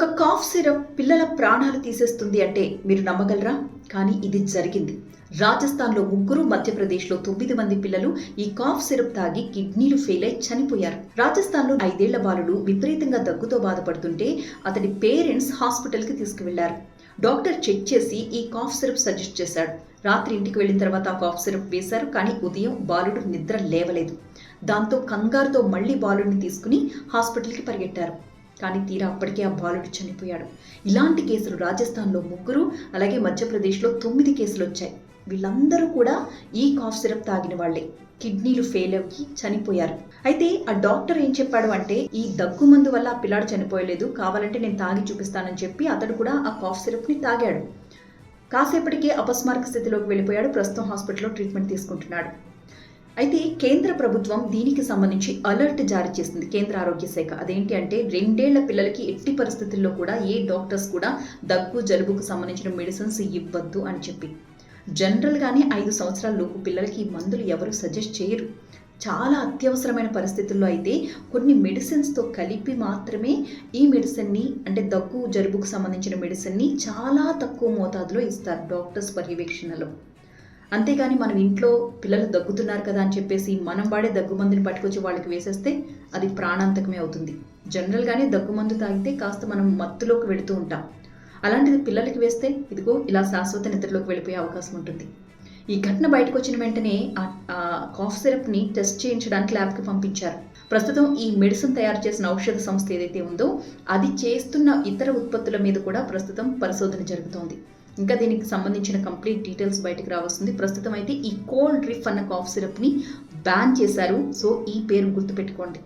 ఒక cough syrup పిల్లల ప్రాణాలు తీసేస్తుంది అంటే మీరు నమ్మగలరా? కానీ ఇది జరిగింది. రాజస్థాన్‌లో 3, మధ్యప్రదేశ్‌లో 9 మంది పిల్లలు ఈ కాఫ్ సిరప్ తాగి కిడ్నీలు ఫెయిల్ అయి చనిపోయారు. రాజస్థాన్‌లో 5 ఏళ్ల బాలుడు విపరీతంగా దగ్గుతో బాధపడుతుంటే అతడి పేరెంట్స్ హాస్పిటల్‌కి తీసుకువెళ్లారు. డాక్టర్ చెక్ చేసి ఈ కాఫ్ సిరప్ సజెస్ట్ చేశాడు. రాత్రి ఇంటికి వెళ్ళిన తర్వాత ఆ కాఫ్ సిరప్ వేశారు. కానీ ఉదయం బాలుడు నిద్ర లేవలేదు. దాంతో కంగారుతో మళ్లీ బాలుడిని తీసుకుని హాస్పిటల్‌కి పరిగెట్టారు. కానీ తీరా అప్పటికే ఆ బాలుడు చనిపోయాడు. ఇలాంటి కేసులు రాజస్థాన్‌లో 3, అలాగే మధ్యప్రదేశ్‌లో 9 కేసులు వచ్చాయి. వీళ్ళందరూ కూడా ఈ కాఫ్ సిరప్ తాగిన వాళ్లే. కిడ్నీలు ఫెయిల్ అయ్యి చనిపోయారు. అయితే ఆ డాక్టర్ ఏం చెప్పాడు అంటే, ఈ దగ్గు మందు వల్ల ఆ పిల్లాడు చనిపోయలేదు, కావాలంటే నేను తాగి చూపిస్తానని చెప్పి అతడు కూడా ఆ కాఫ్ సిరప్ని తాగాడు. కాసేపటికే అపస్మారక స్థితిలోకి వెళ్ళిపోయాడు. ప్రస్తుతం హాస్పిటల్లో ట్రీట్మెంట్ తీసుకుంటున్నాడు. అయితే కేంద్ర ప్రభుత్వం దీనికి సంబంధించి అలర్ట్ జారీ చేసింది, కేంద్ర ఆరోగ్య శాఖ. అదేంటి అంటే 2 ఏళ్ల పిల్లలకి ఎట్టి పరిస్థితుల్లో కూడా ఏ డాక్టర్స్ కూడా దగ్గు జలుబుకు సంబంధించిన మెడిసిన్స్ ఇవ్వద్దు అని చెప్పి. జనరల్గానే 5 సంవత్సరాల లోపు పిల్లలకి ఈ మందులు ఎవరు సజెస్ట్ చేయరు. చాలా అత్యవసరమైన పరిస్థితుల్లో అయితే కొన్ని మెడిసిన్స్తో కలిపి మాత్రమే ఈ మెడిసిన్ని, అంటే దగ్గు జలుబుకు సంబంధించిన మెడిసిన్ని చాలా తక్కువ మోతాదులో ఇస్తారు డాక్టర్స్ పర్యవేక్షణలో. అంతేగాని మనం ఇంట్లో పిల్లలు దగ్గుతున్నారు కదా అని చెప్పేసి మనం వాడే దగ్గు మందుని పట్టుకొచ్చి వాళ్ళకి వేసేస్తే అది ప్రాణాంతకమే అవుతుంది. జనరల్గానే దగ్గు మందు తాగితే కాస్త మనం మత్తులోకి వెళుతూ ఉంటాం. అలాంటిది పిల్లలకి వేస్తే ఇదిగో ఇలా శాశ్వత నిద్రలోకి వెళ్ళిపోయే అవకాశం ఉంటుంది. ఈ ఘటన బయటకు వచ్చిన వెంటనే ఆ కాఫ్ సిరప్ని టెస్ట్ చేయించడానికి ల్యాబ్కి పంపించారు. ప్రస్తుతం ఈ మెడిసిన్ తయారు చేసిన ఔషధ సంస్థ ఏదైతే ఉందో అది చేస్తున్న ఇతర ఉత్పత్తుల మీద కూడా ప్రస్తుతం పరిశోధన జరుగుతోంది. ఇంకా దీనికి సంబంధించిన కంప్లీట్ డీటెయిల్స్ బయటకు రావస్తుంది. ప్రస్తుతం అయితే ఈ కోల్డ్ రిఫ్ అన్న కాఫ్ సిరప్ని బ్యాన్ చేశారు. సో ఈ పేరు గుర్తుపెట్టుకోండి.